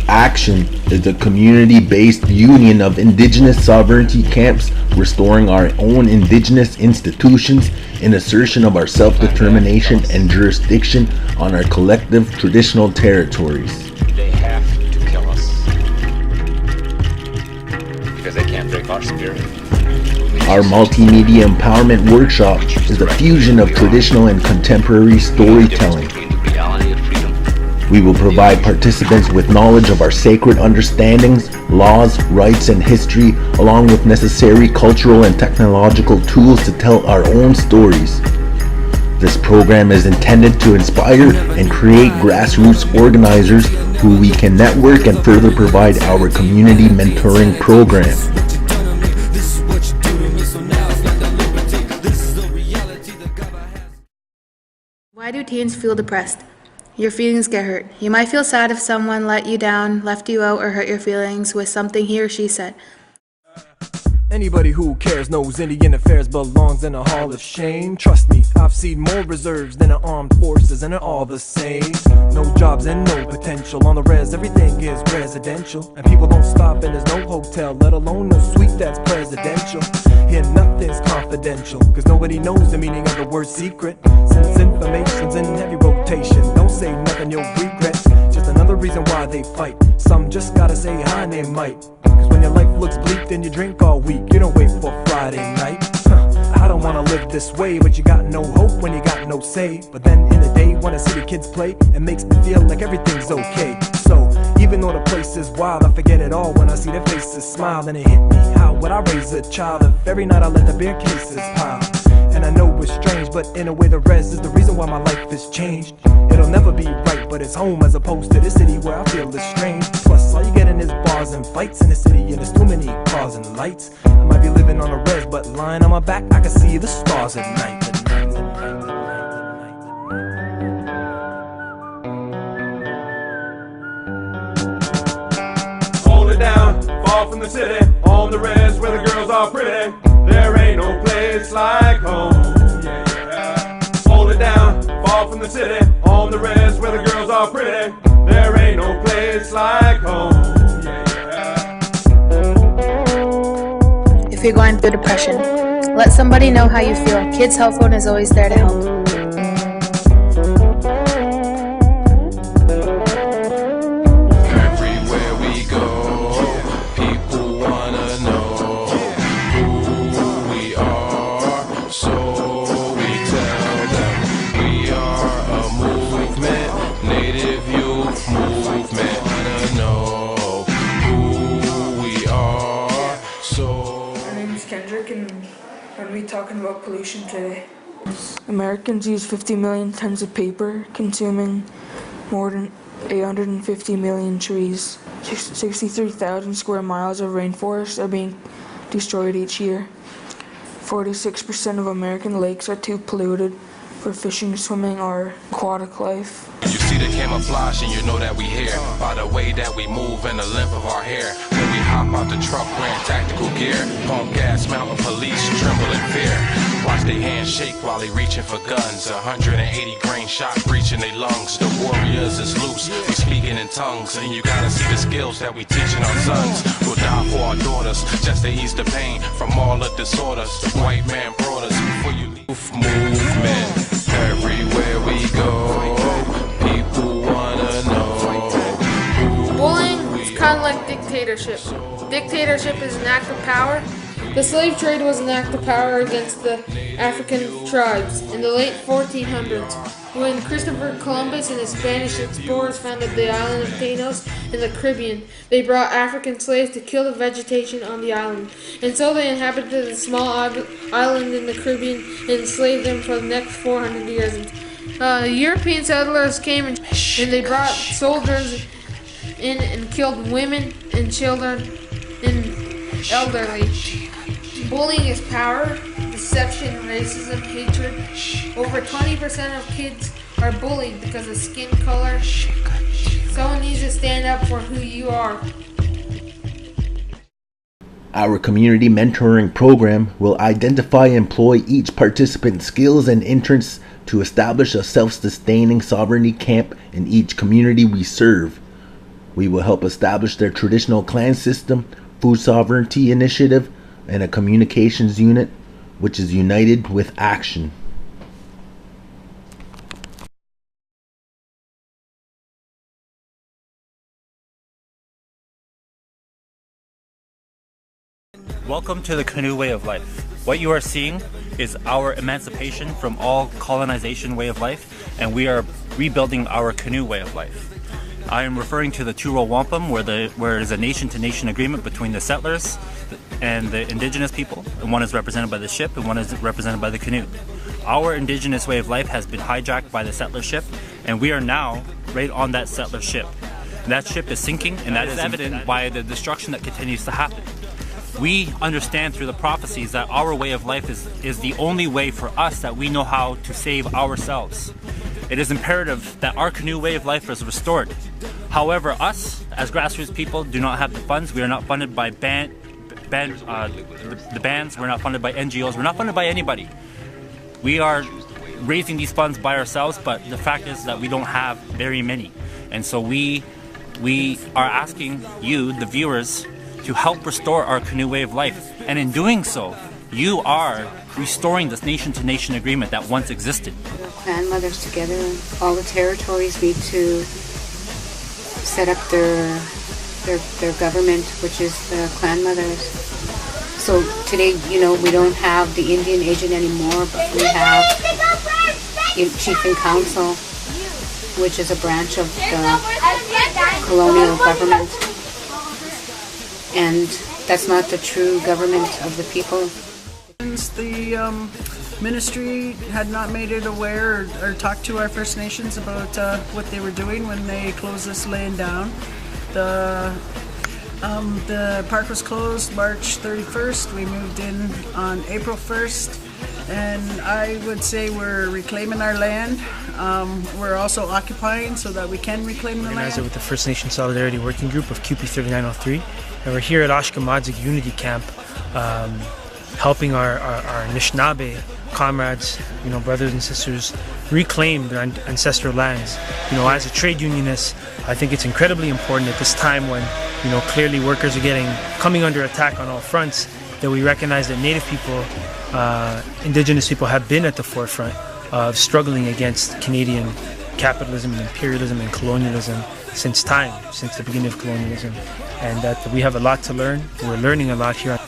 Action is a community-based union of Indigenous sovereignty camps restoring our own Indigenous institutions in assertion of our self-determination and jurisdiction on our collective traditional territories. They have to kill us because they can't break our spirit. Our multimedia empowerment workshop is a fusion of traditional and contemporary storytelling. We will provide participants with knowledge of our sacred understandings, laws, rights, and history, along with necessary cultural and technological tools to tell our own stories. This program is intended to inspire and create grassroots organizers who we can network and further provide our community mentoring program. Why do teens feel depressed? Your feelings get hurt. You might feel sad if someone let you down, left you out, or hurt your feelings with something he or she said. Anybody who cares knows Indian affairs belongs in a hall of shame. Trust me, I've seen more reserves than the armed forces, and they're all the same. No jobs and no potential. On the res, everything is residential, and people don't stop and there's no hotel, let alone no suite that's presidential. Here nothing's confidential, cause nobody knows the meaning of the word secret. Since information's in heavy rotation, don't say nothing you'll regret. Just another reason why they fight. Some just gotta say hi and they might. Cause when your life looks bleak, then you drink all week. You don't wait for Friday night. I don't wanna live this way, but you got no hope when you got no say. But then in the day, when I see the kids play, it makes me feel like everything's okay. So even though the place is wild, I forget it all when I see their faces smile. Then it hit me, how would I raise a child if every night I let the beer cases pile? And I know it's strange, but in a way the rest is the reason why my life has changed. It'll never be right, but it's home as opposed to the city where I feel estranged. Plus all you getting is bars and fights in the city, and there's too many cars and lights. I might be living on a res, but lying on my back I can see the stars at night. Hold it down, fall from the city, on the res where the girls are pretty. There ain't no place like home, yeah, yeah. Hold it down, fall from the city, on the res where the girls are pretty. There ain't no place like home, yeah, yeah. If you're going through depression, let somebody know how you feel. Kids Help Phone is always there to help. Talking about pollution today. Americans use 50 million tons of paper, consuming more than 850 million trees. 63,000 square miles of rainforest are being destroyed each year. 46% of American lakes are too polluted for fishing, swimming, or aquatic life. You see the camouflage and you know that we here by the way that we move and the length of our hair. When we hop out the truck wearing tactical gear, pump gas, mountain police tremble in fear. Watch their hands shake while they reaching for guns. 180 grain shot breaching their lungs. The warriors is loose, we speaking in tongues. And you gotta see the skills that we teaching our sons. We'll die for our daughters just to ease the pain from all the disorders the white man brought us. Before you leave movement, everywhere we go, people wanna know. Bullying is kind of like dictatorship. Dictatorship is an act of power. The slave trade was an act of power against the African tribes in the late 1400s, when Christopher Columbus and his Spanish explorers founded the island of Tanos in the Caribbean. They brought African slaves to kill the vegetation on the island, and so they inhabited the small island in the Caribbean and enslaved them for the next 400 years. European settlers came and they brought soldiers in and killed women and children and elderly. Bullying is power, deception, racism, hatred. Over 20% of kids are bullied because of skin color. Someone needs to stand up for who you are. Our community mentoring program will identify and employ each participant's skills and interests to establish a self-sustaining sovereignty camp in each community we serve. We will help establish their traditional clan system, food sovereignty initiative, and a communications unit, which is united with action. Welcome to the canoe way of life. What you are seeing is our emancipation from all colonization way of life, and we are rebuilding our canoe way of life. I am referring to the two-row wampum, where it is a nation-to-nation agreement between the settlers and the indigenous people, and one is represented by the ship and one is represented by the canoe. Our indigenous way of life has been hijacked by the settler ship, and we are now right on that settler ship. That ship is sinking, and that is evident by the destruction that continues to happen. We understand through the prophecies that our way of life is the only way for us that we know how to save ourselves. It is imperative that our canoe way of life is restored. However, us, as grassroots people, do not have the funds. We are not funded by the bands, we're not funded by NGOs, we're not funded by anybody. We are raising these funds by ourselves, but the fact is that we don't have very many. And so we are asking you, the viewers, to help restore our canoe way of life. And in doing so, you are restoring this nation-to-nation agreement that once existed. The clan mothers together, all the territories need to set up their government, which is the clan mothers. So today, you know, we don't have the Indian agent anymore, but we have Chief and Council, which is a branch of the colonial government. And that's not the true government of the people. The ministry had not made it aware or talked to our First Nations about what they were doing when they closed this land down. The park was closed March 31st. We moved in on April 1st. And I would say we're reclaiming our land. We're also occupying so that we can reclaim the land. With the First Nation Solidarity Working Group of QP 3903, and we're here at Ashkamadzik Unity Camp, helping our Anishinaabe comrades, you know, brothers and sisters, reclaim their ancestral lands. You know, as a trade unionist, I think it's incredibly important at this time when, you know, clearly workers are coming under attack on all fronts, that we recognize that Native people, Indigenous people have been at the forefront of struggling against Canadian capitalism and imperialism and colonialism since the beginning of colonialism, and that we have a lot to learn. We're learning a lot here.